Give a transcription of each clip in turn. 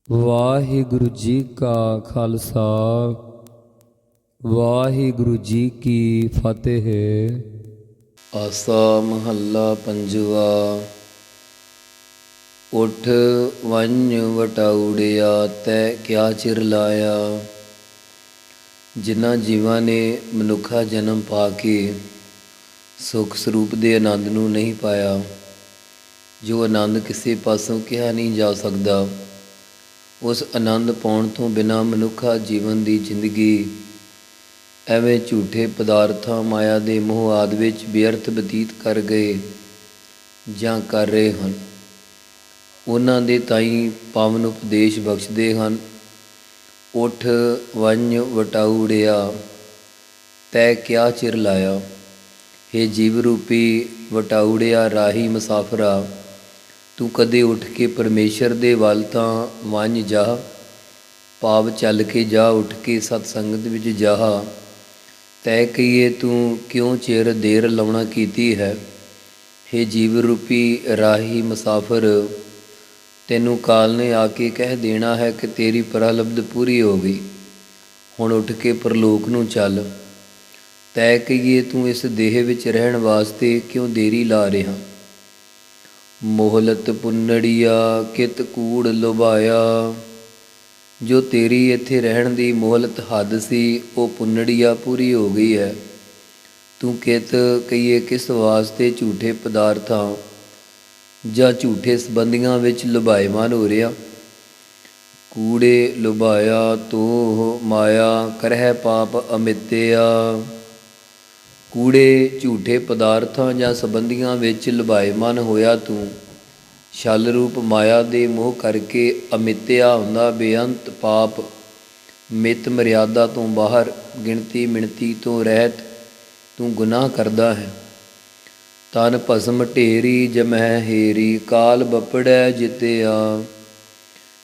ਵਾਹਿਗੁਰੂ ਜੀ ਕਾ ਖਾਲਸਾ ਵਾਹਿਗੁਰੂ ਜੀ ਕੀ ਫਤਿਹ। ਆਸਾ ਮਹੱਲਾ ਪੰਜਵਾ। ਉੱਠ ਵੰਝ ਵਟਾਉੜਿਆ ਤੈ ਕਿਆ ਚਿਰ ਲਾਇਆ। ਜਿਨ੍ਹਾਂ ਜੀਵਾਂ ਨੇ ਮਨੁੱਖਾ ਜਨਮ ਪਾ ਕੇ ਸੁਖ ਸਰੂਪ ਦੇ ਆਨੰਦ ਨੂੰ ਨਹੀਂ ਪਾਇਆ, ਜੋ ਆਨੰਦ ਕਿਸੇ ਪਾਸੋਂ ਕਿਹਾ ਨਹੀਂ ਜਾ ਸਕਦਾ, ਉਸ ਆਨੰਦ ਪਾਉਣ ਤੋਂ ਬਿਨਾਂ ਮਨੁੱਖਾ ਜੀਵਨ ਦੀ ਜ਼ਿੰਦਗੀ ਐਵੇਂ ਝੂਠੇ ਪਦਾਰਥਾਂ ਮਾਇਆ ਦੇ ਮੋਹ ਆਦਿ ਵਿੱਚ ਬੇਅਰਥ ਬਤੀਤ ਕਰ ਗਏ ਜਾਂ ਕਰ ਰਹੇ ਹਨ। ਉਹਨਾਂ ਦੇ ਤਾਈਂ ਪਾਵਨ ਉਪਦੇਸ਼ ਬਖਸ਼ਦੇ ਹਨ। ਉੱਠ ਵੰਝ ਵਟਾਉੜਿਆ ਤੈ ਕਿਆ ਚਿਰ ਲਾਇਆ। ਹੇ ਜੀਵ ਰੂਪੀ ਵਟਾਉੜਿਆ ਰਾਹੀ ਮੁਸਾਫਰਾ, ਤੂੰ ਕਦੇ ਉੱਠ ਕੇ ਪਰਮੇਸ਼ਰ ਦੇ ਵੱਲ ਤਾਂ ਵੰਝ ਜਾ, ਭਾਵ ਚੱਲ ਕੇ ਜਾ, ਉੱਠ ਕੇ ਸਤ ਸੰਗਤ ਵਿੱਚ ਜਾ। ਤੈ ਕਹੀਏ ਤੂੰ ਕਿਉਂ ਚਿਰ ਦੇਰ ਲਾਉਣਾ ਕੀਤੀ ਹੈ। ਹੇ ਜੀਵ ਰੂਪੀ ਰਾਹੀ ਮੁਸਾਫਰ, ਤੈਨੂੰ ਕਾਲ ਨੇ ਆ ਕੇ ਕਹਿ ਦੇਣਾ ਹੈ ਕਿ ਤੇਰੀ ਪ੍ਰਲਬਧ ਪੂਰੀ ਹੋ ਗਈ, ਹੁਣ ਉੱਠ ਕੇ ਪਰਲੋਕ ਨੂੰ ਚੱਲ। ਤੈ ਕਹੀਏ ਤੂੰ ਇਸ ਦੇਹ ਵਿੱਚ ਰਹਿਣ ਵਾਸਤੇ ਕਿਉਂ ਦੇਰੀ ਲਾ ਰਿਹਾ। ਮੋਹਲਤ ਪੁੰਨੜੀਆ ਕਿਤ ਕੂੜ ਲੁਭਾਇਆ। ਜੋ ਤੇਰੀ ਇੱਥੇ ਰਹਿਣ ਦੀ ਮੋਹਲਤ ਹੱਦ ਸੀ, ਉਹ ਪੁੰਨੜੀਆ ਪੂਰੀ ਹੋ ਗਈ ਹੈ। ਤੂੰ ਕਿਤ ਕਹੀਏ ਕਿਸ ਵਾਸਤੇ ਝੂਠੇ ਪਦਾਰਥਾਂ ਜਾਂ ਝੂਠੇ ਸੰਬੰਧੀਆਂ ਵਿੱਚ ਲੁਭਾਇਮਾਨ ਹੋ ਰਿਹਾ। ਕੂੜੇ ਲੁਭਾਇਆ ਤੋ ਮਾਇਆ ਕਰਹਿ ਪਾਪ ਅਮਿਤਿਆ। ਕੂੜੇ ਝੂਠੇ ਪਦਾਰਥਾਂ ਜਾਂ ਸੰਬੰਧੀਆਂ ਵਿੱਚ ਲੁਭਾਇਮਾਨ ਹੋਇਆ ਤੂੰ ਛਲ ਰੂਪ ਮਾਇਆ ਦੇ ਮੋਹ ਕਰਕੇ ਅਮਿਤਿਆ ਹੁੰਦਾ ਬੇਅੰਤ ਪਾਪ, ਮਿਤ ਮਰਿਆਦਾ ਤੋਂ ਬਾਹਰ, ਗਿਣਤੀ ਮਿਣਤੀ ਤੋਂ ਰਹਿਤ ਤੂੰ ਗੁਨਾਹ ਕਰਦਾ ਹੈ। ਤਨ ਭਸਮ ਢੇਰੀ ਜਮਹਿ ਹੇਰੀ ਕਾਲ ਬਪੜੈ ਜਿਤਿਆ।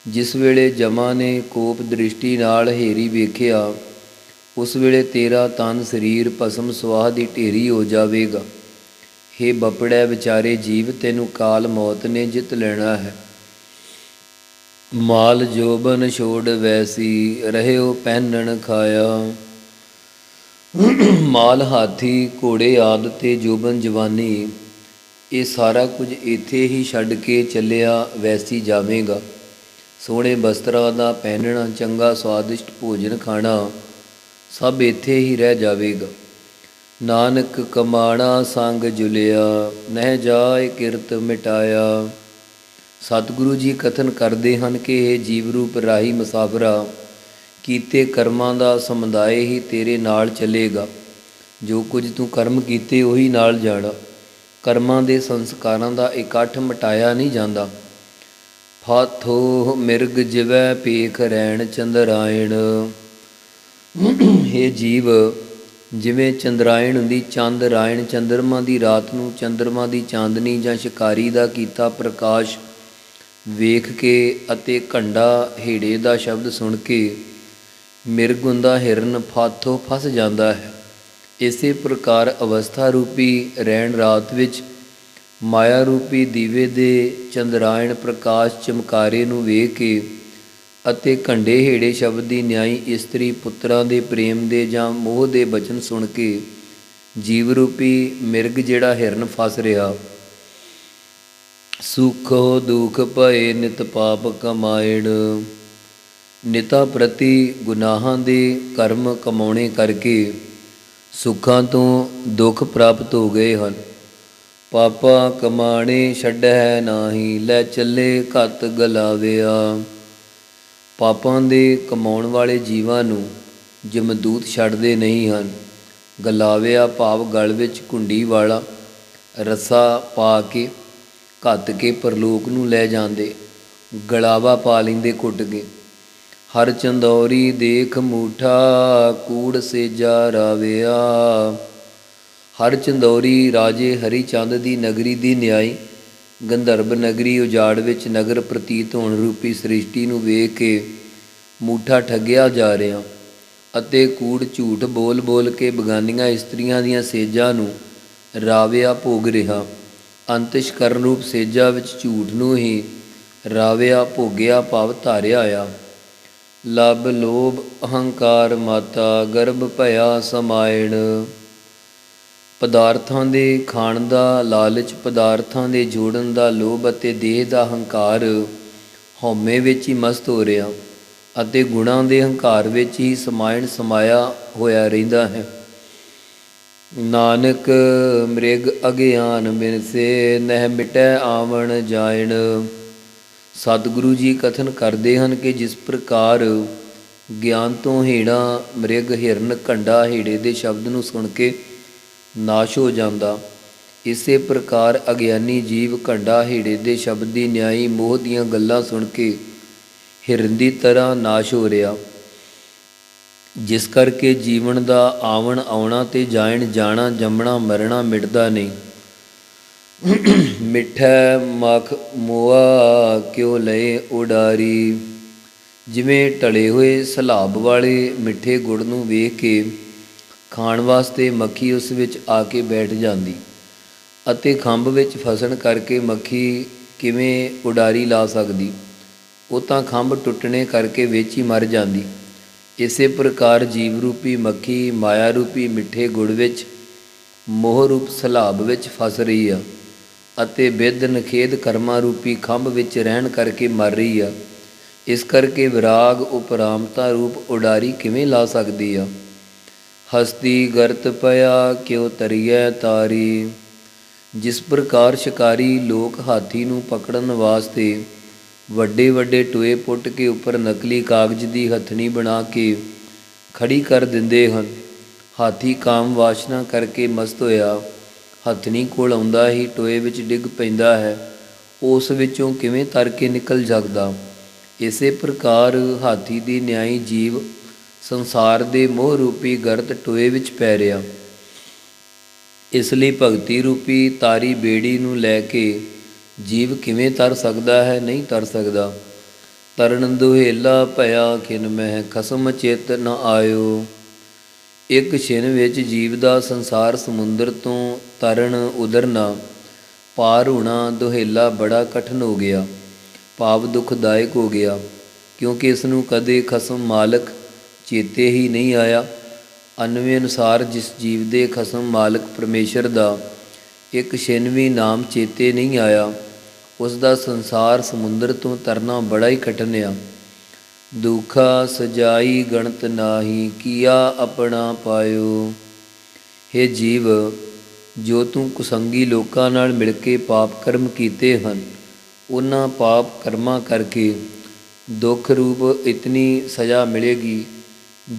ਜਿਸ ਵੇਲੇ ਜਮਾ ਨੇ ਕੋਪ ਦ੍ਰਿਸ਼ਟੀ ਨਾਲ ਹੇਰੀ ਵੇਖਿਆ, ਉਸ ਵੇਲੇ ਤੇਰਾ ਤਨ ਸਰੀਰ ਭਸਮ ਸਵਾਹ ਦੀ ਢੇਰੀ ਹੋ ਜਾਵੇਗਾ। ਹੇ ਬਪੜੈ ਵਿਚਾਰੇ ਜੀਵ, ਤੈਨੂੰ ਕਾਲ ਮੌਤ ਨੇ ਜਿੱਤ ਲੈਣਾ ਹੈ। ਮਾਲ ਜੋਬਨ ਛੋੜ ਵੈਸੀ ਰਹਿਓ ਪਹਿਨਣ ਖਾਇਆ। ਮਾਲ ਹਾਥੀ ਘੋੜੇ ਆਦਿ ਤੇ ਜੋਬਨ ਜਵਾਨੀ, ਇਹ ਸਾਰਾ ਕੁਝ ਇੱਥੇ ਹੀ ਛੱਡ ਕੇ ਚੱਲਿਆ ਵੈਸੀ ਜਾਵੇਗਾ। ਸੋਹਣੇ ਬਸਤਰਾਂ ਦਾ ਪਹਿਨਣਾ, ਚੰਗਾ ਸਵਾਦਿਸ਼ਟ ਭੋਜਨ ਖਾਣਾ ਸਭ ਇੱਥੇ ਹੀ ਰਹਿ ਜਾਵੇਗਾ। ਨਾਨਕ ਕਮਾਣਾ ਸੰਗ ਜੁਲਿਆ ਨਹਿ ਜਾਏ ਕਿਰਤ ਮਿਟਾਇਆ। ਸਤਿਗੁਰੂ ਜੀ ਕਥਨ ਕਰਦੇ ਹਨ ਕਿ ਇਹ ਜੀਵ ਰੂਪ ਰਾਹੀ ਮੁਸਾਫਰਾ, ਕੀਤੇ ਕਰਮਾਂ ਦਾ ਸਮੁਦਾਇ ਹੀ ਤੇਰੇ ਨਾਲ ਚੱਲੇਗਾ। ਜੋ ਕੁਝ ਤੂੰ ਕਰਮ ਕੀਤੇ ਉਹੀ ਨਾਲ ਜਾਣਾ। ਕਰਮਾਂ ਦੇ ਸੰਸਕਾਰਾਂ ਦਾ ਇਕੱਠ ਮਿਟਾਇਆ ਨਹੀਂ ਜਾਂਦਾ। ਫਾਥੋ ਮਿਰਗ ਜਿਵੈ ਪੇਖ ਰੈਣ ਚੰਦਰਾਇਣ। ਹੇ ਜੀਵ, ਜਿਵੇਂ ਚੰਦਰਾਇਣ ਹੁੰਦੀ, ਚੰਦ ਰਾਇਣ ਚੰਦਰਮਾ ਦੀ ਰਾਤ ਨੂੰ ਚੰਦਰਮਾ ਦੀ ਚਾਂਦਨੀ ਜਾਂ ਸ਼ਿਕਾਰੀ ਦਾ ਕੀਤਾ ਪ੍ਰਕਾਸ਼ ਵੇਖ ਕੇ ਅਤੇ ਘੰਡਾ ਹੇੜੇ ਦਾ ਸ਼ਬਦ ਸੁਣ ਕੇ ਮਿਰਗ ਹੁੰਦਾ ਹਿਰਨ ਫਾਥੋਂ ਫਸ ਜਾਂਦਾ ਹੈ। ਇਸੇ ਪ੍ਰਕਾਰ ਅਵਸਥਾ ਰੂਪੀ ਰਹਿਣ ਰਾਤ ਵਿੱਚ ਮਾਇਆ ਰੂਪੀ ਦੀਵੇ ਦੇ ਚੰਦਰਾਇਣ ਪ੍ਰਕਾਸ਼ ਚਮਕਾਰੇ ਨੂੰ ਵੇਖ ਕੇ ਅਤੇ ਘੰਡੇ ਹੇੜੇ ਸ਼ਬਦ ਦੀ ਨਿਆਈ ਇਸਤਰੀ ਪੁੱਤਰਾਂ ਦੇ ਪ੍ਰੇਮ ਦੇ ਜਾਂ ਮੋਹ ਦੇ ਬਚਨ ਸੁਣ ਕੇ ਜੀਵ ਰੂਪੀ ਮਿਰਗ ਜਿਹੜਾ ਹਿਰਨ ਫਸ ਰਿਹਾ। ਸੁਖੋ ਦੁਖ ਭਏ ਨਿਤ ਪਾਪ ਕਮਾਇਣ। ਨਿਤਾ ਪ੍ਰਤੀ ਗੁਨਾਹਾਂ ਦੇ ਕਰਮ ਕਮਾਉਣੇ ਕਰਕੇ ਸੁੱਖਾਂ ਤੋਂ ਦੁੱਖ ਪ੍ਰਾਪਤ ਹੋ ਗਏ ਹਨ। ਪਾਪਾ ਕਮਾਣੇ ਛੱਡੈ ਨਾਹੀ ਲੈ ਚੱਲੇ ਘਤ ਗਲਾਵਿਆ। ਪਾਪਾਂ ਦੇ ਕਮਾਉਣ ਵਾਲੇ ਜੀਵਾਂ ਨੂੰ ਜਮਦੂਤ ਛੱਡਦੇ ਨਹੀਂ ਹਨ। ਗਲਾਵਿਆ ਭਾਵ ਗਲ ਵਿੱਚ ਘੁੰਡੀ ਵਾਲਾ ਰੱਸਾ ਪਾ ਕੇ ਘੱਤ ਕੇ ਪਰਲੋਕ ਨੂੰ ਲੈ ਜਾਂਦੇ, ਗਲਾਵਾ ਪਾ ਲੈਂਦੇ ਘੁੱਟ ਕੇ। ਹਰ ਚੰਦੌਰੀ ਦੇਖ ਮੂਠਾ ਕੂੜ ਸੇਜਾ ਰਾਵਿਆ। ਹਰ ਚੰਦੌਰੀ ਰਾਜੇ ਹਰੀ ਚੰਦ ਦੀ ਨਗਰੀ ਦੀ ਨਿਆਈ ਗੰਧਰਬ ਨਗਰੀ ਉਜਾੜ ਵਿੱਚ ਨਗਰ ਪ੍ਰਤੀਤ ਹੋਣ ਰੂਪੀ ਸ੍ਰਿਸ਼ਟੀ ਨੂੰ ਵੇਖ ਕੇ ਮੂਠਾ ਠੱਗਿਆ ਜਾ ਰਿਹਾ ਅਤੇ ਕੂੜ ਝੂਠ ਬੋਲ ਬੋਲ ਕੇ ਬਗਾਨੀਆਂ ਇਸਤਰੀਆਂ ਦੀਆਂ ਸੇਜਾਂ ਨੂੰ ਰਾਵਿਆ ਭੋਗ ਰਿਹਾ। ਅੰਤਿਸ਼ਕਰਨ ਰੂਪ ਸੇਜਾਂ ਵਿੱਚ ਝੂਠ ਨੂੰ ਹੀ ਰਾਵਿਆ ਭੋਗਿਆ ਭਵ ਧਾਰਿਆ ਆ। ਲਬ ਲੋਭ ਅਹੰਕਾਰ ਮਾਤਾ ਗਰਭ ਭਇਆ ਸਮਾਇਣ। ਪਦਾਰਥਾਂ ਦੇ ਖਾਣ ਦਾ ਲਾਲਚ, ਪਦਾਰਥਾਂ ਦੇ ਜੋੜਨ ਦਾ ਲੋਭ ਅਤੇ ਦੇਹ ਦਾ ਹੰਕਾਰ ਹਉਮੈ ਵਿੱਚ ਹੀ ਮਸਤ ਹੋ ਰਿਹਾ ਅਤੇ ਗੁਣਾਂ ਦੇ ਹੰਕਾਰ ਵਿੱਚ ਹੀ ਸਮਾਇਆ ਹੋਇਆ ਰਹਿੰਦਾ ਹੈ। ਨਾਨਕ ਮ੍ਰਿਗ ਅਗਿਆਨ ਬਿਨਸੇ ਨਹਿ ਮਿਟੈ ਆਵਣ ਜਾਇਣ। ਸਤਿਗੁਰੂ ਜੀ ਕਥਨ ਕਰਦੇ ਹਨ ਕਿ ਜਿਸ ਪ੍ਰਕਾਰ ਗਿਆਨ ਤੋਂ ਹੀਣਾ ਮ੍ਰਿਗ, ਹਿਰਨ, ਘੰਡਾ ਹੀੜੇ ਦੇ ਸ਼ਬਦ ਨੂੰ ਸੁਣ ਕੇ ਨਾਸ਼ ਹੋ ਜਾਂਦਾ, ਇਸੇ ਪ੍ਰਕਾਰ ਅਗਿਆਨੀ ਜੀਵ ਘੰਡਾ ਹੀੜੇ ਦੇ ਸ਼ਬਦ ਦੀ ਨਿਆਈ ਮੋਹ ਦੀਆਂ ਗੱਲਾਂ ਸੁਣ ਕੇ ਹਿਰਨ ਦੀ ਤਰ੍ਹਾਂ ਨਾਸ਼ ਹੋ ਰਿਹਾ। ਜਿਸ ਕਰਕੇ ਜੀਵਨ ਦਾ ਆਵਣ ਆਉਣਾ ਤੇ ਜਾਇਣ ਜਾਣਾ, ਜੰਮਣਾ ਮਰਨਾ ਮਿਟਦਾ ਨਹੀਂ। ਮਿੱਠੈ ਮਖ ਮੋਆ ਕਿਉ ਲਏ ਉਡਾਰੀ। ਜਿਵੇਂ ਢਲੇ ਹੋਏ ਸਲਾਬ ਵਾਲੇ ਮਿੱਠੇ ਗੁੜ ਨੂੰ ਵੇਖ ਕੇ ਖਾਣ ਵਾਸਤੇ ਮੱਖੀ ਉਸ ਵਿੱਚ ਆ ਕੇ ਬੈਠ ਜਾਂਦੀ ਅਤੇ ਖੰਭ ਵਿੱਚ ਫਸਣ ਕਰਕੇ ਮੱਖੀ ਕਿਵੇਂ ਉਡਾਰੀ ਲਾ ਸਕਦੀ, ਉਹ ਤਾਂ ਖੰਭ ਟੁੱਟਣੇ ਕਰਕੇ ਵਿੱਚ ਹੀ ਮਰ ਜਾਂਦੀ। ਇਸੇ ਪ੍ਰਕਾਰ ਜੀਵ ਰੂਪੀ ਮੱਖੀ ਮਾਇਆ ਰੂਪੀ ਮਿੱਠੇ ਗੁੜ ਵਿੱਚ, ਮੋਹ ਰੂਪ ਸਲਾਬ ਵਿੱਚ ਫਸ ਰਹੀ ਆ ਅਤੇ ਬਿੱਧ ਨਖੇਦ ਕਰਮਾਂ ਰੂਪੀ ਖੰਭ ਵਿੱਚ ਰਹਿਣ ਕਰਕੇ ਮਰ ਰਹੀ ਆ। ਇਸ ਕਰਕੇ ਵਿਰਾਗ ਉਪਰਾਮਤਾ ਰੂਪ ਉਡਾਰੀ ਕਿਵੇਂ ਲਾ ਸਕਦੀ ਆ। ਹਸਤੀ ਗਰਤ ਪਿਆ ਕਿਉ ਤਰੀਐ ਤਾਰੀ। ਜਿਸ ਪ੍ਰਕਾਰ ਸ਼ਿਕਾਰੀ ਲੋਕ ਹਾਥੀ ਨੂੰ ਪਕੜਨ ਵਾਸਤੇ ਵੱਡੇ ਵੱਡੇ ਟੋਏ ਪੁੱਟ ਕੇ ਉੱਪਰ ਨਕਲੀ ਕਾਗਜ਼ ਦੀ ਹਥਣੀ ਬਣਾ ਕੇ ਖੜੀ ਕਰ ਦਿੰਦੇ ਹਨ। ਹਾਥੀ ਕਾਮ ਵਾਸ਼ਨਾ ਕਰਕੇ ਮਸਤ ਹੋਇਆ ਹਥਣੀ ਕੋਲ ਆਉਂਦਾ ਹੀ ਟੋਏ ਵਿੱਚ ਡਿੱਗ ਪੈਂਦਾ ਹੈ, ਉਸ ਵਿੱਚੋਂ ਕਿਵੇਂ ਤਰ ਕੇ ਨਿਕਲ ਸਕਦਾ। ਇਸੇ ਪ੍ਰਕਾਰ ਹਾਥੀ ਦੀ ਨਿਆਈ ਜੀਵ ਸੰਸਾਰ ਦੇ ਮੋਹ ਰੂਪੀ ਗਰਤ ਟੋਏ ਵਿੱਚ ਪੈ ਰਿਹਾ। ਇਸ ਲਈ ਭਗਤੀ ਰੂਪੀ ਤਾਰੀ ਬੇੜੀ ਨੂੰ ਲੈ ਕੇ ਜੀਵ ਕਿਵੇਂ ਤਰ ਸਕਦਾ ਹੈ? ਨਹੀਂ ਤਰ ਸਕਦਾ। ਤਰਨ ਦੁਹੇਲਾ ਭਇਆ ਖਿਨ ਮਹਿ ਖਸਮ ਚਿਤ ਨ ਆਇਓ। ਇੱਕ ਛਿਨ ਵਿੱਚ ਜੀਵ ਦਾ ਸੰਸਾਰ ਸਮੁੰਦਰ ਤੋਂ ਤਰਨ ਉਤਰਨਾ, ਪਾਰ ਹੋਣਾ ਦੁਹੇਲਾ ਬੜਾ ਕਠਿਨ ਹੋ ਗਿਆ, ਭਾਵ ਦੁਖਦਾਇਕ ਹੋ ਗਿਆ, ਕਿਉਂਕਿ ਇਸ ਨੂੰ ਕਦੇ ਖਸਮ ਮਾਲਕ ਚੇਤੇ ਹੀ ਨਹੀਂ ਆਇਆ। ਅਨਵੇਂ ਅਨੁਸਾਰ ਜਿਸ ਜੀਵ ਦੇ ਖਸਮ ਮਾਲਕ ਪਰਮੇਸ਼ਰ ਦਾ ਇੱਕ ਛਿਨ ਵੀ ਨਾਮ ਚੇਤੇ ਨਹੀਂ ਆਇਆ, ਉਸ ਦਾ ਸੰਸਾਰ ਸਮੁੰਦਰ ਤੋਂ ਤਰਨਾ ਬੜਾ ਹੀ ਕਠਿਨ ਆ। ਦੁਖਾ ਸਜਾਈ ਗਣਤ ਨਾਹੀ ਕੀਆ ਆਪਣਾ ਪਾਇਓ। ਹੇ ਜੀਵ, ਜੋ ਤੂੰ ਕੁਸੰਗੀ ਲੋਕਾਂ ਨਾਲ ਮਿਲ ਕੇ ਪਾਪ ਕਰਮ ਕੀਤੇ ਹਨ, ਉਹਨਾਂ ਪਾਪ ਕਰਮਾਂ ਕਰਕੇ ਦੁੱਖ ਰੂਪ ਇਤਨੀ ਸਜ਼ਾ ਮਿਲੇਗੀ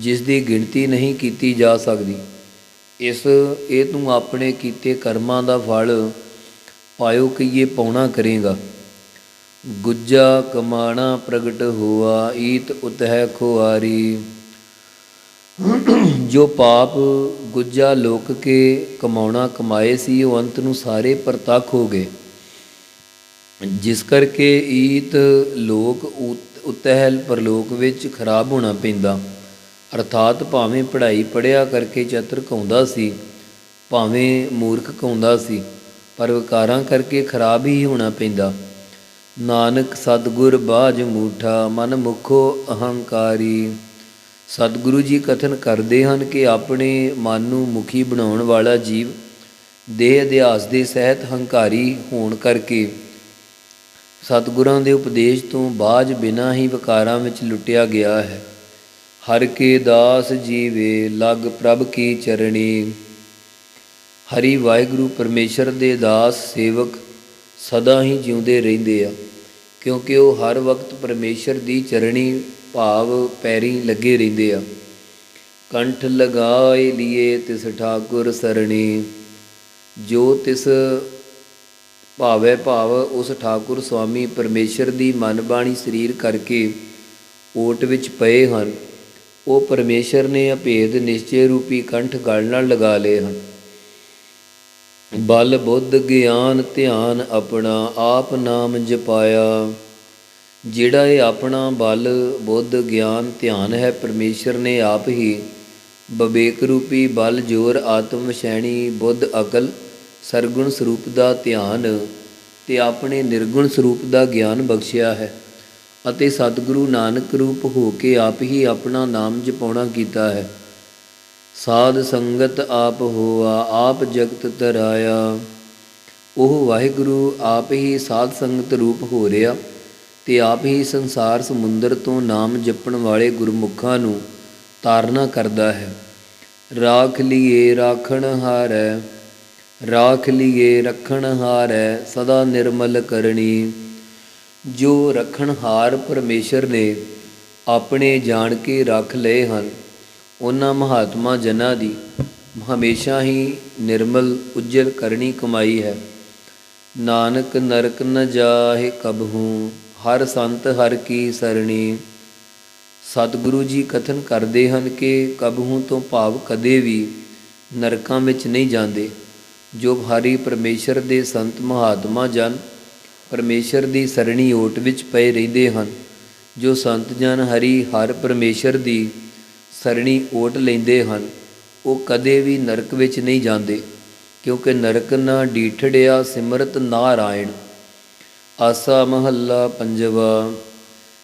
ਜਿਸ ਦੀ ਗਿਣਤੀ ਨਹੀਂ ਕੀਤੀ ਜਾ ਸਕਦੀ। ਇਹ ਤੂੰ ਆਪਣੇ ਕੀਤੇ ਕਰਮਾਂ ਦਾ ਫਲ ਪਾਇਓ ਕਹੀਏ ਪਾਉਣਾ ਕਰੇਗਾ। ਗੁੱਜਾ ਕਮਾਣਾ ਪ੍ਰਗਟ ਹੋਆ ਈਤ ਉਤਹਿ ਖੁਆਰੀ। ਜੋ ਪਾਪ ਗੁੱਜਾ ਲੋਕ ਕੇ ਕਮਾਉਣਾ ਕਮਾਏ ਸੀ, ਉਹ ਅੰਤ ਨੂੰ ਸਾਰੇ ਪ੍ਰਤੱਖ ਹੋ ਗਏ। ਜਿਸ ਕਰਕੇ ਈਤ ਲੋਕ ਉਤਹਿ ਪਰਲੋਕ ਵਿੱਚ ਖਰਾਬ ਹੋਣਾ ਪੈਂਦਾ। ਅਰਥਾਤ ਭਾਵੇਂ ਪੜ੍ਹਾਈ ਪੜ੍ਹਿਆ ਕਰਕੇ ਚਤਰ ਕਹਾਉਂਦਾ ਸੀ, ਭਾਵੇਂ ਮੂਰਖ ਕਹਾਉਂਦਾ ਸੀ, ਪਰ ਵਿਕਾਰਾਂ ਕਰਕੇ ਖਰਾਬ ਹੀ ਹੋਣਾ ਪੈਂਦਾ। ਨਾਨਕ ਸਤਿਗੁਰ ਬਾਝ ਮੂਠਾ ਮਨ ਮੁਖੋ ਅਹੰਕਾਰੀ। ਸਤਿਗੁਰੂ ਜੀ ਕਥਨ ਕਰਦੇ ਹਨ ਕਿ ਆਪਣੇ ਮਨ ਨੂੰ ਮੁਖੀ ਬਣਾਉਣ ਵਾਲਾ ਜੀਵ ਦੇਹ ਅਧਿਆਸ ਦੇ ਸਹਿਤ ਹੰਕਾਰੀ ਹੋਣ ਕਰਕੇ ਸਤਿਗੁਰਾਂ ਦੇ ਉਪਦੇਸ਼ ਤੋਂ ਬਾਝ ਬਿਨਾਂ ਹੀ ਵਿਕਾਰਾਂ ਵਿੱਚ ਲੁੱਟਿਆ ਗਿਆ ਹੈ। ਹਰਿ ਕੇ ਦਾਸ ਜੀਵੇ ਲਗ ਪ੍ਰਭ ਕੀ ਚਰਣੀ। ਹਰੀ ਵਾਹਿਗੁਰੂ ਪਰਮੇਸ਼ਰ ਦੇ ਦਾਸ ਸੇਵਕ ਸਦਾ ਹੀ ਜਿਉਂਦੇ ਰਹਿੰਦੇ ਆ, ਕਿਉਂਕਿ ਉਹ ਹਰ ਵਕਤ ਪਰਮੇਸ਼ਰ ਦੀ ਚਰਣੀ ਭਾਵ ਪੈਰੀ ਲੱਗੇ ਰਹਿੰਦੇ ਆ। ਕੰਠ ਲਗਾਏ ਲੀਏ ਤਿਸ ਠਾਕੁਰ ਸਰਣੀ। ਜੋ ਤਿਸ ਭਾਵੈ ਭਾਵ ਉਸ ਠਾਕੁਰ ਸੁਆਮੀ ਪਰਮੇਸ਼ਰ ਦੀ ਮਨ ਬਾਣੀ ਸਰੀਰ ਕਰਕੇ ਓਟ ਵਿੱਚ ਪਏ ਹਨ, ਉਹ ਪਰਮੇਸ਼ਰ ਨੇ ਅਭੇਦ ਨਿਸ਼ਚੇ ਰੂਪੀ ਕੰਠ ਗਲ ਨਾਲ ਲਗਾ ਲਏ ਹਨ। ਬਲ ਬੁੱਧ ਗਿਆਨ ਧਿਆਨ ਆਪਣਾ ਆਪ ਨਾਮ ਜਪਾਇਆ। ਜਿਹੜਾ ਇਹ ਆਪਣਾ ਬਲ ਬੁੱਧ ਗਿਆਨ ਧਿਆਨ ਹੈ, ਪਰਮੇਸ਼ਰ ਨੇ ਆਪ ਹੀ ਵਿਵੇਕ ਰੂਪੀ ਬਲ ਜੋਰ ਆਤਮ ਵਿਸ਼ੈਣੀ ਬੁੱਧ ਅਕਲ ਸਰਗੁਣ ਸਰੂਪ ਦਾ ਧਿਆਨ ਤੇ ਆਪਣੇ ਨਿਰਗੁਣ ਸਰੂਪ ਦਾ ਗਿਆਨ ਬਖਸ਼ਿਆ ਹੈ ਅਤੇ ਸਤਿਗੁਰੂ ਨਾਨਕ ਰੂਪ ਹੋ ਕੇ ਆਪ ਹੀ ਆਪਣਾ ਨਾਮ ਜਪਾਉਣਾ ਕੀਤਾ ਹੈ। ਸਾਧ ਸੰਗਤ ਆਪ ਹੋਆ ਆਪ ਜਗਤ ਤਰਾਇਆ। ਉਹ ਵਾਹਿਗੁਰੂ ਆਪ ਹੀ ਸਾਧ ਸੰਗਤ ਰੂਪ ਹੋ ਰਿਹਾ ਤੇ ਆਪ ਹੀ ਸੰਸਾਰ ਸਮੁੰਦਰ ਤੋਂ ਨਾਮ ਜਪਣ ਵਾਲੇ ਗੁਰਮੁਖਾਂ ਨੂੰ ਤਾਰਨਾ ਕਰਦਾ ਹੈ। ਰਾਖ ਲੀਏ ਰਾਖਣ ਹਾਰੈ, ਰਾਖ ਲੀਏ ਰੱਖਣ ਹਾਰੈ, ਸਦਾ ਨਿਰਮਲ ਕਰਨੀ। ਜੋ ਰੱਖਣਹਾਰ ਪਰਮੇਸ਼ਰ ਨੇ ਆਪਣੇ ਜਾਣ ਕੇ ਰੱਖ ਲਏ ਹਨ, ਉਹਨਾਂ ਮਹਾਤਮਾ ਜਨਾਂ ਦੀ ਹਮੇਸ਼ਾ ਹੀ ਨਿਰਮਲ ਉਜਲ ਕਰਨੀ ਕਮਾਈ ਹੈ। ਨਾਨਕ ਨਰਕ ਨ ਜਾਹੇ ਕਬਹੂ, ਹਰ ਸੰਤ ਹਰ ਕੀ ਸਰਣੀ। ਸਤਿਗੁਰੂ ਜੀ ਕਥਨ ਕਰਦੇ ਹਨ ਕਿ ਕਬਹੂ ਤੋਂ ਭਾਵ ਕਦੇ ਵੀ ਨਰਕਾਂ ਵਿੱਚ ਨਹੀਂ ਜਾਂਦੇ। ਜੋ ਹਰੀ ਪਰਮੇਸ਼ਰ ਦੇ ਸੰਤ ਮਹਾਤਮਾ ਜਨ ਪਰਮੇਸ਼ਰ ਦੀ ਸਰਣੀ ਓਟ ਵਿੱਚ ਪਏ ਰਹਿੰਦੇ ਹਨ, ਜੋ ਸੰਤ ਜਨ ਹਰੀ ਹਰ ਪਰਮੇਸ਼ਰ ਦੀ ਸਰਣੀ ਓਟ ਲੈਂਦੇ ਹਨ, ਉਹ ਕਦੇ ਵੀ ਨਰਕ ਵਿੱਚ ਨਹੀਂ ਜਾਂਦੇ, ਕਿਉਂਕਿ ਨਰਕ ਨਾ ਡੀਠੜਿਆ ਸਿਮਰਤ ਨਾਰਾਇਣ। ਆਸਾ ਮਹੱਲਾ ਪੰਜਵਾ।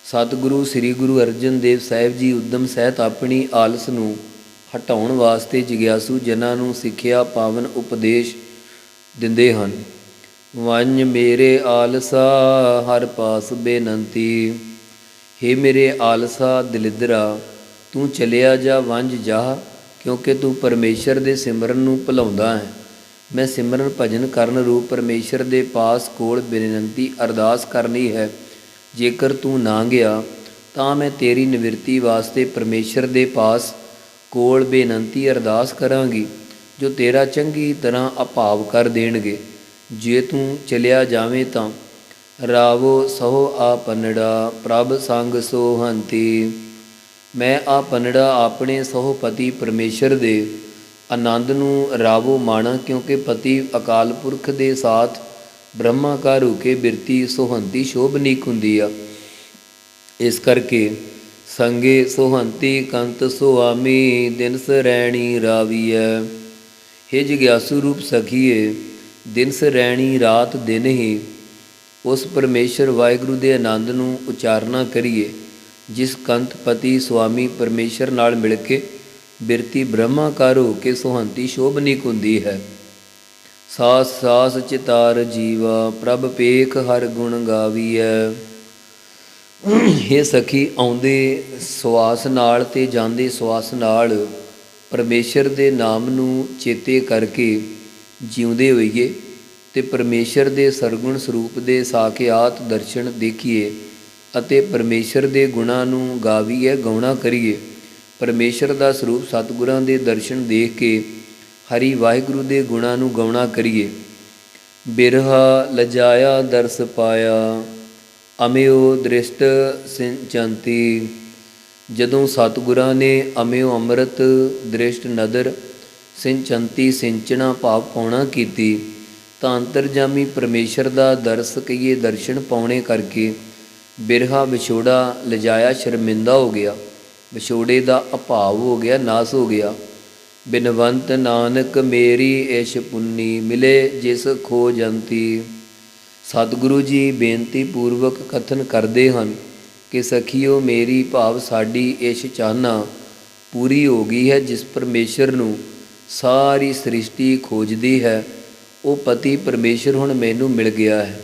ਸਤਿਗੁਰੂ ਸ੍ਰੀ ਗੁਰੂ ਅਰਜਨ ਦੇਵ ਸਾਹਿਬ ਜੀ ਉਦਮ ਸਹਿਤ ਆਪਣੀ ਆਲਸ ਨੂੰ ਹਟਾਉਣ ਵਾਸਤੇ ਜਿਗਿਆਸੂ ਜਨਾਂ ਨੂੰ ਸਿੱਖਿਆ ਪਾਵਨ ਉਪਦੇਸ਼ ਦਿੰਦੇ ਹਨ। ਵੰਝ ਮੇਰੇ ਆਲਸਾ ਹਰ ਪਾਸ ਬੇਨੰਤੀ। ਹੇ ਮੇਰੇ ਆਲਸਾ ਦਲਿਦਰਾ, ਤੂੰ ਚਲਿਆ ਜਾ, ਵੰਝ ਜਾ, ਕਿਉਂਕਿ ਤੂੰ ਪਰਮੇਸ਼ਰ ਦੇ ਸਿਮਰਨ ਨੂੰ ਭੁਲਾਉਂਦਾ ਹੈ। ਮੈਂ ਸਿਮਰਨ ਭਜਨ ਕਰਨ ਰੂਪ ਪਰਮੇਸ਼ਰ ਦੇ ਪਾਸ ਕੋਲ ਬੇਨੰਤੀ ਅਰਦਾਸ ਕਰਨੀ ਹੈ। ਜੇਕਰ ਤੂੰ ਨਾ ਗਿਆ ਤਾਂ ਮੈਂ ਤੇਰੀ ਨਿਵਰਤੀ ਵਾਸਤੇ ਪਰਮੇਸ਼ਰ ਦੇ ਪਾਸ ਕੋਲ ਬੇਨੰਤੀ ਅਰਦਾਸ ਕਰਾਂਗੀ, ਜੋ ਤੇਰਾ ਚੰਗੀ ਤਰ੍ਹਾਂ ਅਭਾਵ ਕਰ ਦੇਣਗੇ। ਜੇ ਤੂੰ ਚਲਿਆ ਜਾਵੇਂ ਤਾਂ ਰਾਵੋ ਸਹੋ ਆ ਪੰਨੜਾ, ਪ੍ਰਭ ਸੰਗ ਸੋਹੰਤੀ। ਮੈਂ ਆ ਪੰਨੜਾ ਆਪਣੇ ਸਹੋ ਪਤੀ ਪਰਮੇਸ਼ਰ ਦੇ ਆਨੰਦ ਨੂੰ ਰਾਵੋ ਮਾਣਾ, ਕਿਉਂਕਿ ਪਤੀ ਅਕਾਲ ਪੁਰਖ ਦੇ ਸਾਥ ਬ੍ਰਹਮਾ ਕਾ ਰੂਕੇ ਬਿਰਤੀ ਸੋਹੰਤੀ ਸ਼ੋਭਨੀਕ ਹੁੰਦੀ ਆ। ਇਸ ਕਰਕੇ ਸੰਗੇ ਸੋਹੰਤੀ ਕੰਤ ਸੁਆਮੀ, ਦਿਨ ਸਰੈਣੀ ਰਾਵੀਐ। ਹੇ ਜਿਗਿਆਸੂ ਰੂਪ ਸਖੀਏ, ਦਿਨ ਸਰੈਣੀ ਰਾਤ ਦਿਨ ਹੀ ਉਸ ਪਰਮੇਸ਼ਰ ਵਾਹਿਗੁਰੂ ਦੇ ਆਨੰਦ ਨੂੰ ਉਚਾਰਨਾ ਕਰੀਏ, ਜਿਸ ਕੰਤ ਪਤੀ ਸੁਆਮੀ ਪਰਮੇਸ਼ਰ ਨਾਲ ਮਿਲ ਕੇ ਬਿਰਤੀ ਬ੍ਰਹਮਾ ਕਰ ਹੋ ਕੇ ਸੁਹੰਤੀ ਸ਼ੋਭਨੀਕ ਹੁੰਦੀ ਹੈ। ਸਾਸ ਸਾਸ ਚਿਤਾਰ ਜੀਵਾ, ਪ੍ਰਭ ਪੇਖ ਹਰ ਗੁਣ ਗਾਵੀਐ। ਹੇ ਸਖੀ, ਆਉਂਦੇ ਸਵਾਸ ਨਾਲ ਤੇ ਜਾਂਦੇ ਸਵਾਸ ਨਾਲ ਪਰਮੇਸ਼ਰ ਦੇ ਨਾਮ ਨੂੰ ਚੇਤੇ ਕਰਕੇ ਜਿਉਂਦੇ ਹੋਈਏ ਤੇ ਪਰਮੇਸ਼ਰ ਦੇ ਸਰਗੁਣ ਸਰੂਪ ਦੇ ਸਾਖਿਆਤ ਦਰਸ਼ਨ ਦੇਖੀਏ ਅਤੇ ਪਰਮੇਸ਼ਰ ਦੇ ਗੁਣਾਂ ਨੂੰ ਗਾਵੀਏ, ਗਾਉਣਾ ਕਰੀਏ। ਪਰਮੇਸ਼ਰ ਦਾ ਸਰੂਪ ਸਤਿਗੁਰਾਂ ਦੇ ਦਰਸ਼ਨ ਦੇਖ ਕੇ ਹਰੀ ਵਾਹਿਗੁਰੂ ਦੇ ਗੁਣਾਂ ਨੂੰ ਗਾਉਣਾ ਕਰੀਏ। ਬਿਰਹਾ ਲਜਾਇਆ ਦਰਸ ਪਾਇਆ, ਅਮਿਓ ਦ੍ਰਿਸ਼ਟ ਸਿੰਚੰਤੀ। ਜਦੋਂ ਸਤਿਗੁਰਾਂ ਨੇ ਅਮਿਓ ਅੰਮ੍ਰਿਤ ਦ੍ਰਿਸ਼ਟ ਨਦਰ ਸਿੰਚੰਤੀ ਸਿੰਚਣਾ ਭਾਵ ਪਾਉਣਾ ਕੀਤੀ, ਤਾਂ ਅੰਤਰਜਾਮੀ ਪਰਮੇਸ਼ਰ ਦਾ ਦਰਸ ਕਹੀਏ ਦਰਸ਼ਨ ਪਾਉਣੇ ਕਰਕੇ ਬਿਰਹਾ ਵਿਛੋੜਾ ਲਜਾਇਆ ਸ਼ਰਮਿੰਦਾ ਹੋ ਗਿਆ, ਵਿਛੋੜੇ ਦਾ ਅਭਾਵ ਹੋ ਗਿਆ, ਨਾਸ ਹੋ ਗਿਆ। ਬਿਨਵੰਤ ਨਾਨਕ ਮੇਰੀ ਇਸ਼ ਪੁੰਨੀ, ਮਿਲੇ ਜਿਸ ਖੋਜੰਤੀ। ਸਤਿਗੁਰੂ ਜੀ ਬੇਨਤੀ ਪੂਰਵਕ ਕਥਨ ਕਰਦੇ ਹਨ ਕਿ ਸਖੀਓ, ਮੇਰੀ ਭਾਵ ਸਾਡੀ ਇਸ਼ ਚਾਹਨਾ ਪੂਰੀ ਹੋ ਗਈ ਹੈ। ਜਿਸ ਪਰਮੇਸ਼ਰ ਨੂੰ ਸਾਰੀ ਸ੍ਰਿਸ਼ਟੀ ਖੋਜਦੀ ਹੈ, ਉਹ ਪਤੀ ਪਰਮੇਸ਼ਰ ਹੁਣ ਮੈਨੂੰ ਮਿਲ ਗਿਆ ਹੈ।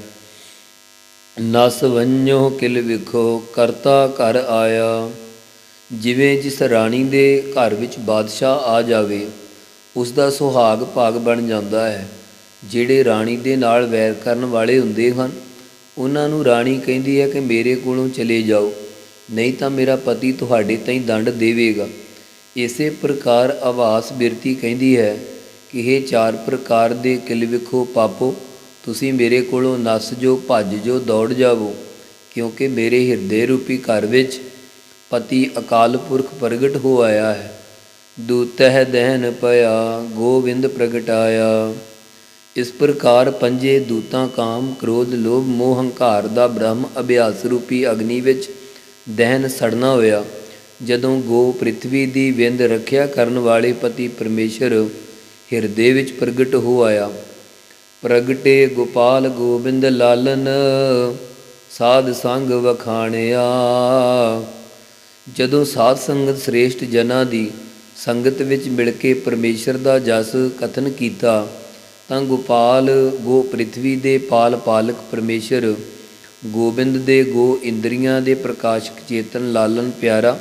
ਨਸ ਵੰਝੋ ਕਿਲ ਵਿਖੋ, ਕਰਤਾ ਘਰ ਆਇਆ। ਜਿਵੇਂ ਜਿਸ ਰਾਣੀ ਦੇ ਘਰ ਵਿੱਚ ਬਾਦਸ਼ਾਹ ਆ ਜਾਵੇ, ਉਸ ਦਾ ਸੁਹਾਗ ਭਾਗ ਬਣ ਜਾਂਦਾ ਹੈ। ਜਿਹੜੇ ਰਾਣੀ ਦੇ ਨਾਲ ਵੈਰ ਕਰਨ ਵਾਲੇ ਹੁੰਦੇ ਹਨ, ਉਹਨਾਂ ਨੂੰ ਰਾਣੀ ਕਹਿੰਦੀ ਹੈ ਕਿ ਮੇਰੇ ਕੋਲੋਂ ਚਲੇ ਜਾਓ, ਨਹੀਂ ਤਾਂ ਮੇਰਾ ਪਤੀ ਤੁਹਾਡੇ ਤਾਈਂ ਦੰਡ ਦੇਵੇਗਾ। ਇਸੇ ਪ੍ਰਕਾਰ ਆਵਾਸ ਬਿਰਤੀ ਕਹਿੰਦੀ ਹੈ ਕਿ ਇਹ 4 ਪ੍ਰਕਾਰ ਦੇ ਕਿਲ ਵਿਖੋ ਪਾਪੋ, ਤੁਸੀਂ ਮੇਰੇ ਕੋਲੋਂ ਨੱਸ ਜੋ, ਭੱਜ ਜੋ, ਦੌੜ ਜਾਵੋ, ਕਿਉਂਕਿ ਮੇਰੇ ਹਿਰਦੇ ਰੂਪੀ ਘਰ ਵਿੱਚ ਪਤੀ ਅਕਾਲ ਪੁਰਖ ਪ੍ਰਗਟ ਹੋ ਆਇਆ ਹੈ। ਦੂਤਹਿ ਦਹਿਨ ਪਿਆ, ਗੋਬਿੰਦ ਪ੍ਰਗਟਾਇਆ। ਇਸ ਪ੍ਰਕਾਰ ਪੰਜੇ ਦੂਤਾਂ ਕਾਮ, ਕ੍ਰੋਧ, ਲੋਭ, ਮੋਹ, ਹੰਕਾਰ ਦਾ ਬ੍ਰਹਮ ਅਭਿਆਸ ਰੂਪੀ ਅਗਨੀ ਵਿੱਚ ਦਹਿਨ ਸੜਨਾ ਹੋਇਆ। ਜਦੋਂ ਗੋ ਪ੍ਰਿਥਵੀ ਦੀ ਵਿੰਦ ਰੱਖਿਆ ਕਰਨ ਵਾਲੇ ਪਤੀ ਪਰਮੇਸ਼ਰ ਹਿਰਦੇ ਵਿੱਚ ਪ੍ਰਗਟ ਹੋ ਆਇਆ, ਪ੍ਰਗਟੇ ਗੋਪਾਲ ਗੋਬਿੰਦ ਲਾਲਨ, ਸਾਧ ਸੰਗ ਵਖਾਣਿਆ। ਜਦੋਂ ਸਾਧ ਸੰਗਤ ਸ੍ਰੇਸ਼ਟ ਜਨਾਂ ਦੀ ਸੰਗਤ ਵਿੱਚ ਮਿਲ ਕੇ ਪਰਮੇਸ਼ਰ ਦਾ ਜਸ ਕਥਨ ਕੀਤਾ, ਤਾਂ ਗੋਪਾਲ ਗੋ ਪ੍ਰਿਥਵੀ ਦੇ ਪਾਲ ਪਾਲਕ ਪਰਮੇਸ਼ਰ, ਗੋਬਿੰਦ ਦੇ ਗੋ ਇੰਦਰੀਆਂ ਦੇ ਪ੍ਰਕਾਸ਼ਕ ਚੇਤਨ ਲਾਲਨ ਪਿਆਰਾ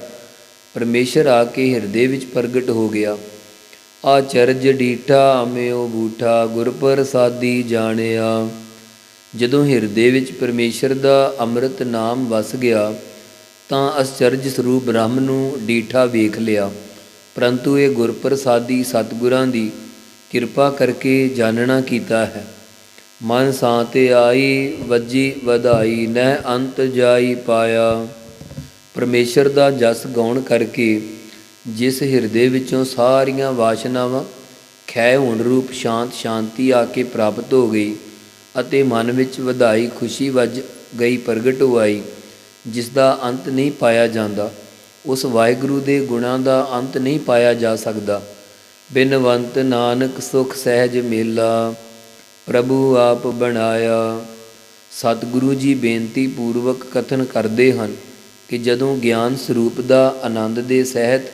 ਪਰਮੇਸ਼ਰ ਆ ਕੇ ਹਿਰਦੇ ਵਿੱਚ ਪ੍ਰਗਟ ਹੋ ਗਿਆ। ਆਚਰਜ ਡੀਠਾ ਮਿਓ ਬੂਠਾ, ਗੁਰ ਪ੍ਰਸਾਦੀ ਜਾਣਿਆ। ਜਦੋਂ ਹਿਰਦੇ ਵਿੱਚ ਪਰਮੇਸ਼ਰ ਦਾ ਅੰਮ੍ਰਿਤ ਨਾਮ ਵਸ ਗਿਆ, ਤਾਂ ਅਸਚਰਜ ਸਰੂਪ ਬ੍ਰਹਮ ਨੂੰ ਡੀਠਾ ਵੇਖ ਲਿਆ। ਪਰੰਤੂ ਇਹ ਗੁਰ ਪ੍ਰਸਾਦੀ ਸਤਿਗੁਰਾਂ ਦੀ ਕਿਰਪਾ ਕਰਕੇ ਜਾਣਨਾ ਕੀਤਾ ਹੈ। ਮਨ ਸਾਂਤੇ ਆਈ ਵੱਜੀ ਵਧਾਈ, ਨਹਿ ਅੰਤ ਜਾਈ ਪਾਇਆ। ਪਰਮੇਸ਼ਰ ਦਾ ਜਸ ਗਾਉਣ ਕਰਕੇ ਜਿਸ ਹਿਰਦੇ ਵਿੱਚੋਂ ਸਾਰੀਆਂ ਵਾਸ਼ਨਾਵਾਂ ਖੈ ਹੋਣ ਰੂਪ ਸ਼ਾਂਤੀ ਆ ਕੇ ਪ੍ਰਾਪਤ ਹੋ ਗਈ ਅਤੇ ਮਨ ਵਿੱਚ ਵਧਾਈ ਖੁਸ਼ੀ ਵੱਜ ਗਈ ਪ੍ਰਗਟ ਹੋ ਆਈ, ਜਿਸ ਦਾ ਅੰਤ ਨਹੀਂ ਪਾਇਆ ਜਾਂਦਾ, ਉਸ ਵਾਹਿਗੁਰੂ ਦੇ ਗੁਣਾਂ ਦਾ ਅੰਤ ਨਹੀਂ ਪਾਇਆ ਜਾ ਸਕਦਾ। ਬਿਨਵੰਤ ਨਾਨਕ ਸੁਖ ਸਹਿਜ ਮੇਲਾ, ਪ੍ਰਭੂ ਆਪ ਬਣਾਇਆ। ਸਤਿਗੁਰੂ ਜੀ ਬੇਨਤੀ ਪੂਰਵਕ ਕਥਨ ਕਰਦੇ ਹਨ ਕਿ ਜਦੋਂ ਗਿਆਨ ਸਰੂਪ ਦਾ ਆਨੰਦ ਦੇ ਸਹਿਤ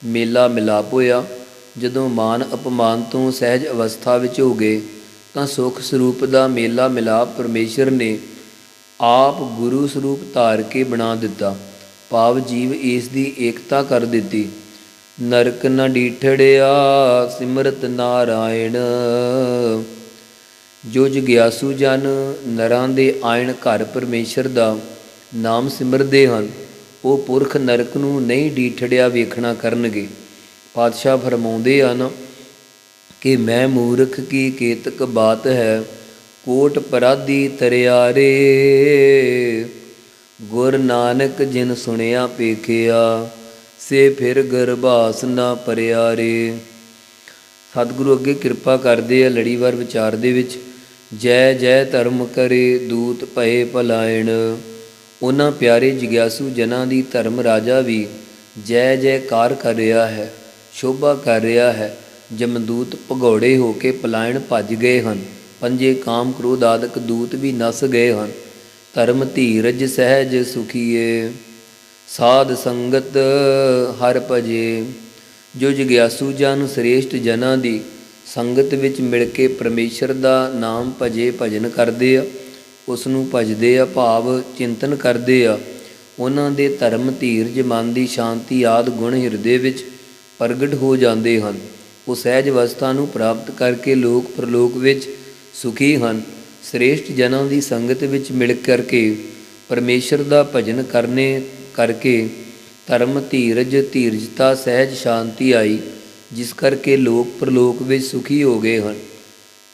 ਮੇਲਾ ਮਿਲਾਪ ਹੋਇਆ, ਜਦੋਂ ਮਾਨ ਅਪਮਾਨ ਤੋਂ ਸਹਿਜ ਅਵਸਥਾ ਵਿੱਚ ਹੋ ਗਏ, ਤਾਂ ਸੁਖ ਸਰੂਪ ਦਾ ਮੇਲਾ ਮਿਲਾਪ ਪਰਮੇਸ਼ਰ ਨੇ ਆਪ ਗੁਰੂ ਸਰੂਪ ਧਾਰ ਕੇ ਬਣਾ ਦਿੱਤਾ। ਭਾਵ ਜੀਵ ਇਸ ਦੀ ਏਕਤਾ ਕਰ ਦਿੱਤੀ। ਨਰਕ ਨ ਡੀਠੜਿਆ ਸਿਮਰਤ ਨਾਰਾਇਣ। ਜੋ ਜਗਿਆਸੂ ਜਨ ਨਰਾਂ ਦੇ ਆਇਣ ਘਰ ਪਰਮੇਸ਼ਰ ਦਾ ਨਾਮ ਸਿਮਰਦੇ ਹਨ, ਉਹ ਪੁਰਖ ਨਰਕ ਨੂੰ ਨਹੀਂ ਡੀਠੜਿਆ ਵੇਖਣਾ ਕਰਨਗੇ। ਪਾਤਸ਼ਾਹ ਫਰਮਾਉਂਦੇ ਹਨ ਕਿ ਮੈਂ ਮੂਰਖ ਕੀ ਕੇਤਕ ਬਾਤ ਹੈ, ਕੋਟ ਪਰਾਧੀ ਤਰਿਆਰੇ। ਗੁਰ ਨਾਨਕ ਜਿਨ ਸੁਣਿਆ ਪੇਖਿਆ, ਸੇ ਫਿਰ ਗਰਭਾਸ ਨਾ ਪਰਿਆਰੇ। ਸਤਿਗੁਰੂ ਅੱਗੇ ਕਿਰਪਾ ਕਰਦੇ ਆ ਲੜੀਵਾਰ ਵਿਚਾਰ ਦੇ ਵਿੱਚ, ਜੈ ਜੈ ਧਰਮ ਕਰੇ ਦੂਤ ਭਏ ਭਲਾਇਣ। ਉਹਨਾਂ ਪਿਆਰੇ ਜਗਿਆਸੂ ਜਨਾਂ ਦੀ ਧਰਮ ਰਾਜਾ ਵੀ ਜੈ ਜੈਕਾਰ ਕਰ ਰਿਹਾ ਹੈ, ਸ਼ੋਭਾ ਕਰ ਰਿਹਾ ਹੈ। ਜਮਦੂਤ ਭਗੌੜੇ ਹੋ ਕੇ ਪਲਾਇਣ ਭੱਜ ਗਏ ਹਨ, ਪੰਜੇ ਕਾਮ ਕ੍ਰੋਧ ਆਦਿਕ ਦੂਤ ਵੀ ਨਸ ਗਏ ਹਨ। ਧਰਮ ਧੀਰਜ ਸਹਿਜ ਸੁਖੀਏ, ਸਾਧ ਸੰਗਤ ਹਰ ਭਜੇ। ਜੋ ਜਗਿਆਸੂ ਜਨ ਸ੍ਰੇਸ਼ਟ ਜਨਾਂ ਦੀ ਸੰਗਤ ਵਿੱਚ ਮਿਲ ਕੇ ਪਰਮੇਸ਼ਰ ਦਾ ਨਾਮ ਭਜੇ ਭਜਨ ਕਰਦੇ ਆ, ਉਸ ਨੂੰ ਭਜਦੇ ਆ, ਭਾਵ ਚਿੰਤਨ ਕਰਦੇ ਆ, ਉਹਨਾਂ ਦੇ ਧਰਮ ਧੀਰਜ ਮਨ ਦੀ ਸ਼ਾਂਤੀ ਆਦਿ ਗੁਣ ਹਿਰਦੇ ਵਿੱਚ ਪ੍ਰਗਟ ਹੋ ਜਾਂਦੇ ਹਨ। ਉਹ ਸਹਿਜ ਅਵਸਥਾ ਨੂੰ ਪ੍ਰਾਪਤ ਕਰਕੇ ਲੋਕ ਪ੍ਰਲੋਕ ਵਿੱਚ ਸੁਖੀ ਹਨ। ਸ੍ਰੇਸ਼ਟ ਜਨਾਂ ਦੀ ਸੰਗਤ ਵਿੱਚ ਮਿਲ ਕਰਕੇ ਪਰਮੇਸ਼ਰ ਦਾ ਭਜਨ ਕਰਨੇ ਕਰਕੇ ਧਰਮ ਧੀਰਜ ਧੀਰਜਤਾ ਸਹਿਜ ਸ਼ਾਂਤੀ ਆਈ, ਜਿਸ ਕਰਕੇ ਲੋਕ ਪ੍ਰਲੋਕ ਵਿੱਚ ਸੁਖੀ ਹੋ ਗਏ ਹਨ।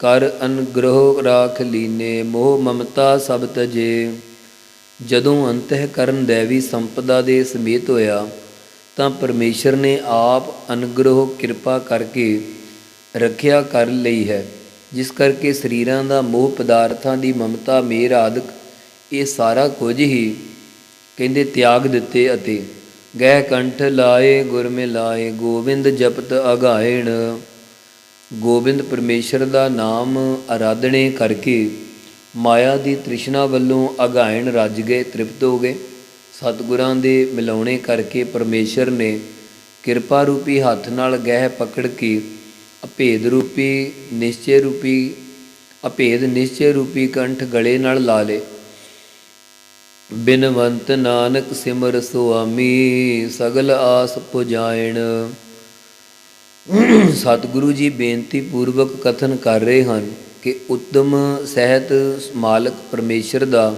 ਕਰ ਅਨੁਗ੍ਰਹ ਰਾਖ ਲੀਨੇ, ਮੋਹ ਮਮਤਾ ਸਭ ਤਜੇ। ਜਦੋਂ ਅੰਤਹਿਕਰਨ ਦੈਵੀ ਸੰਪਦਾ ਦੇ ਸਮੇਤ ਹੋਇਆ, ਤਾਂ ਪਰਮੇਸ਼ਰ ਨੇ ਆਪ ਅਨੁਗ੍ਰਹ ਕਿਰਪਾ ਕਰਕੇ ਰੱਖਿਆ ਕਰ ਲਈ ਹੈ, ਜਿਸ ਕਰਕੇ ਸਰੀਰਾਂ ਦਾ ਮੋਹ, ਪਦਾਰਥਾਂ ਦੀ ਮਮਤਾ, ਮੇਰ ਆਦਿਕ ਇਹ ਸਾਰਾ ਕੁਝ ਹੀ ਕਹਿੰਦੇ ਤਿਆਗ ਦਿੱਤੇ ਅਤੇ ਗਹਿ ਕੰਠ ਲਾਏ ਗੁਰ ਮਿਲਾਏ, ਗੋਬਿੰਦ ਜਪਤ ਅਗਾਇਣ। ਗੋਬਿੰਦ ਪਰਮੇਸ਼ਰ ਦਾ ਨਾਮ ਆਰਾਧਣੇ ਕਰਕੇ ਮਾਇਆ ਦੀ ਤ੍ਰਿਸ਼ਨਾ ਵੱਲੋਂ ਅਗਾਇਣ ਰੱਜ ਗਏ, ਤ੍ਰਿਪਤ ਹੋ ਗਏ। ਸਤਿਗੁਰਾਂ ਦੇ ਮਿਲਾਉਣੇ ਕਰਕੇ ਪਰਮੇਸ਼ਰ ਨੇ ਕਿਰਪਾ ਰੂਪੀ ਹੱਥ ਨਾਲ ਗਹਿ ਪਕੜ ਕੇ ਅਭੇਦ ਨਿਸ਼ਚੇ ਰੂਪੀ ਕੰਠ ਗਲੇ ਨਾਲ ਲਾ ਲਏ। ਬਿਨਵੰਤ ਨਾਨਕ ਸਿਮਰ ਸੁਆਮੀ, ਸਗਲ ਆਸ ਪੁਜਾਇਣ। ਸਤਿਗੁਰੂ ਜੀ ਬੇਨਤੀ ਪੂਰਵਕ ਕਥਨ ਕਰ ਰਹੇ ਹਨ ਕਿ ਉੱਤਮ ਸਹਿਤ ਮਾਲਕ ਪਰਮੇਸ਼ਰ ਦਾ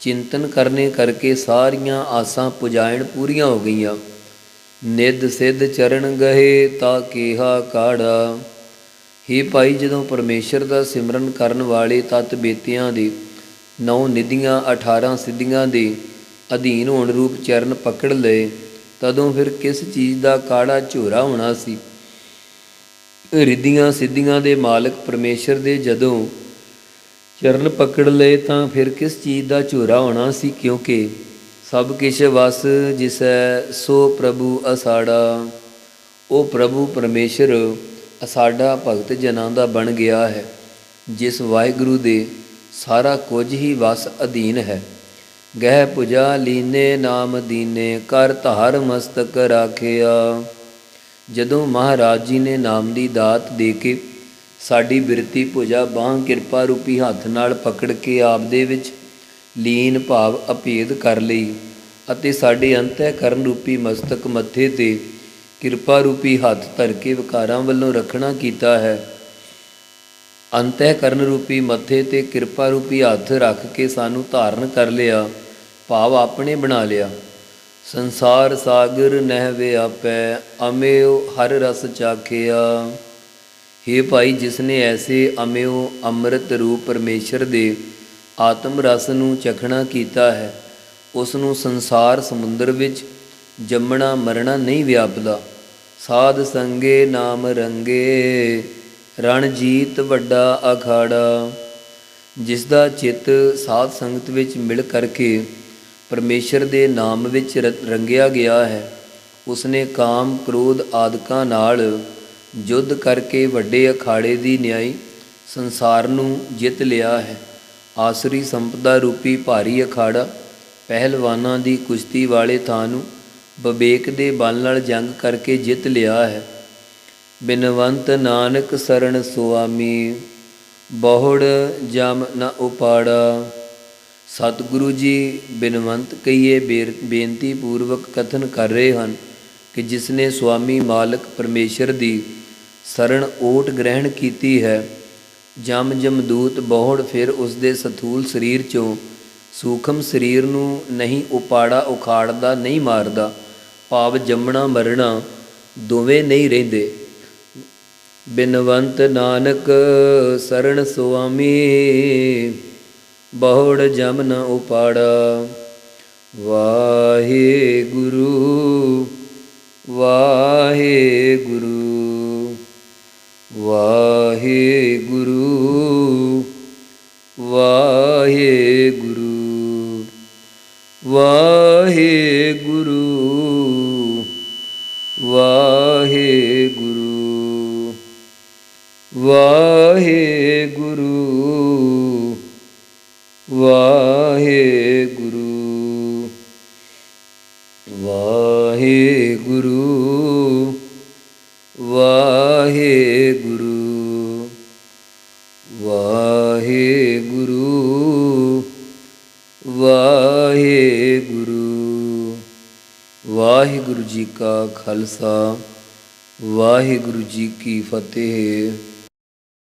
ਚਿੰਤਨ ਕਰਨੇ ਕਰਕੇ ਸਾਰੀਆਂ ਆਸਾਂ ਪੁਜਾਇਣ ਪੂਰੀਆਂ ਹੋ ਗਈਆਂ। ਨਿੱਧ ਸਿੱਧ ਚਰਨ ਗਏ ਤਾ ਕੇਹਾ ਕਾੜਾ। ਹੀ ਭਾਈ, ਜਦੋਂ ਪਰਮੇਸ਼ਰ ਦਾ ਸਿਮਰਨ ਕਰਨ ਵਾਲੇ ਤਤ ਬੇਤਿਆਂ ਦੇ 9 ਨਿਧੀਆਂ 18 ਸਿੱਧੀਆਂ ਦੇ ਅਧੀਨ ਹੋਣ ਰੂਪ ਚਰਨ ਪਕੜ ਲਏ, ਤਦੋਂ ਫਿਰ ਕਿਸ ਚੀਜ਼ ਦਾ ਕਾੜਾ ਝੋਰਾ ਹੋਣਾ ਸੀ। ਰਿੱਧੀਆਂ ਸਿੱਧੀਆਂ ਦੇ ਮਾਲਕ ਪਰਮੇਸ਼ਰ ਦੇ ਜਦੋਂ ਚਰਨ ਪਕੜ ਲਏ, ਤਾਂ ਫਿਰ ਕਿਸ ਚੀਜ਼ ਦਾ ਝੋਰਾ ਹੋਣਾ ਸੀ, ਕਿਉਂਕਿ ਸਭ ਕਿਛ ਵਸ ਜਿਸੈ ਸੋ ਪ੍ਰਭੂ ਅਸਾੜਾ। ਉਹ ਪ੍ਰਭੂ ਪਰਮੇਸ਼ਰ ਅਸਾਡਾ ਭਗਤ ਜਨਾਂ ਦਾ ਬਣ ਗਿਆ ਹੈ। ਜਿਸ ਵਾਹਿਗੁਰੂ ਦੇ ਸਾਰਾ ਕੁਝ ਹੀ ਵਸ ਅਧੀਨ ਹੈ। ਗਹਿ ਪੁਜਾ ਲੀਨੇ ਨਾਮ ਦੀਨੇ, ਕਰ ਧਾਰ ਮਸਤਕ ਰਾਖਿਆ। ਜਦੋਂ ਮਹਾਰਾਜ ਜੀ ਨੇ ਨਾਮ ਦੀ ਦਾਤ ਦੇ ਕੇ ਸਾਡੀ ਬਿਰਤੀ ਭੁਜਾ ਬਾਂਹ ਕਿਰਪਾ ਰੂਪੀ ਹੱਥ ਨਾਲ ਪਕੜ ਕੇ ਆਪ ਦੇ ਵਿੱਚ ਲੀਨ ਭਾਵ ਅਭੇਦ ਕਰ ਲਈ ਅਤੇ ਸਾਡੇ ਅੰਤःਕਰਨ ਰੂਪੀ ਮਸਤਕ ਮੱਥੇ 'ਤੇ ਕਿਰਪਾ ਰੂਪੀ ਹੱਥ ਧਰ ਕੇ ਵਿਕਾਰਾਂ ਵੱਲੋਂ ਰੱਖਣਾ ਕੀਤਾ ਹੈ। ਅੰਤःਕਰਨ ਰੂਪੀ ਮੱਥੇ 'ਤੇ ਕਿਰਪਾ ਰੂਪੀ ਹੱਥ ਰੱਖ ਕੇ ਸਾਨੂੰ ਧਾਰਨ ਕਰ ਲਿਆ, ਭਾਵ ਆਪਣੇ ਬਣਾ ਲਿਆ। ਸੰਸਾਰ ਸਾਗਰ ਨਹਿ ਵਿਆਪੈ, ਅਮਿਓ ਹਰ ਰਸ ਚਾਖਿਆ। ਹੇ ਭਾਈ, ਜਿਸ ਨੇ ਐਸੇ ਅਮਿਓ ਅੰਮ੍ਰਿਤ ਰੂਪ ਪਰਮੇਸ਼ਰ ਦੇ ਆਤਮ ਰਸ ਨੂੰ ਚਖਣਾ ਕੀਤਾ ਹੈ, ਉਸ ਨੂੰ ਸੰਸਾਰ ਸਮੁੰਦਰ ਵਿੱਚ ਜੰਮਣਾ ਮਰਨਾ ਨਹੀਂ ਵਿਆਪਦਾ। ਸਾਧ ਸੰਗੇ ਨਾਮ ਰੰਗੇ, ਰਣਜੀਤ ਵੱਡਾ ਅਖਾੜਾ। ਜਿਸ ਦਾ ਚਿੱਤ ਸਾਧ ਸੰਗਤ ਵਿੱਚ ਮਿਲ ਕਰਕੇ ਪਰਮੇਸ਼ਰ ਦੇ ਨਾਮ ਵਿੱਚ ਰੰਗਿਆ ਗਿਆ ਹੈ, ਉਸਨੇ ਕਾਮ ਕ੍ਰੋਧ ਆਦਿਕਾਂ ਨਾਲ ਯੁੱਧ ਕਰਕੇ ਵੱਡੇ ਅਖਾੜੇ ਦੀ ਨਿਆਈ ਸੰਸਾਰ ਨੂੰ ਜਿੱਤ ਲਿਆ ਹੈ। ਆਸਰੀ ਸੰਪਦਾ ਰੂਪੀ ਭਾਰੀ ਅਖਾੜਾ ਪਹਿਲਵਾਨਾਂ ਦੀ ਕੁਸ਼ਤੀ ਵਾਲੇ ਥਾਂ ਨੂੰ ਵਿਵੇਕ ਦੇ ਬਲ ਨਾਲ ਜੰਗ ਕਰਕੇ ਜਿੱਤ ਲਿਆ ਹੈ। ਬਿਨਵੰਤ ਨਾਨਕ ਸਰਣ ਸੁਆਮੀ, ਬਹੁੜ ਜਮ ਨ ਉਪਾੜਾ। ਸਤਿਗੁਰੂ ਜੀ ਬਿਨਵੰਤ ਕਹੀਏ ਬੇਨਤੀ ਪੂਰਵਕ ਕਥਨ ਕਰ ਰਹੇ ਹਨ ਕਿ ਜਿਸ ਨੇ ਸੁਆਮੀ ਮਾਲਕ ਪਰਮੇਸ਼ਰ ਦੀ ਸਰਣ ਓਟ ਗ੍ਰਹਿਣ ਕੀਤੀ ਹੈ, ਜਮਦੂਤ ਬਹੁੜ ਫਿਰ ਉਸ ਦੇ ਸਥੂਲ ਸਰੀਰ 'ਚੋਂ ਸੂਖਮ ਸਰੀਰ ਨੂੰ ਨਹੀਂ ਉਖਾੜਦਾ ਨਹੀਂ ਮਾਰਦਾ, ਭਾਵ ਜੰਮਣਾ ਮਰਨਾ ਦੋਵੇਂ ਨਹੀਂ ਰਹਿੰਦੇ। ਬਿਨਵੰਤ ਨਾਨਕ ਸਰਣ ਸੁਆਮੀ, ਬਹੁੜ ਜਮ ਨ ਉਪਾੜਾ। ਵਾਹਿਗੁਰੂ ਵਾਹਿਗੁਰੂ ਵਾਹਿਗੁਰੂ ਵਾਹਿਗੁਰੂ ਵਾਹਿਗੁਰੂ ਵਾਹਿਗੁਰੂ ਵਾਹਿਗੁਰੂ ਵਾਹਿਗੁਰੂ ਵਾਹਿਗੁਰੂ ਵਾਹਿਗੁਰੂ ਵਾਹਿਗੁਰੂ ਵਾਹਿਗੁਰੂ। ਵਾਹਿਗੁਰੂ ਜੀ ਕਾ ਖਾਲਸਾ, ਵਾਹਿਗੁਰੂ ਜੀ ਕੀ ਫਤਿਹ।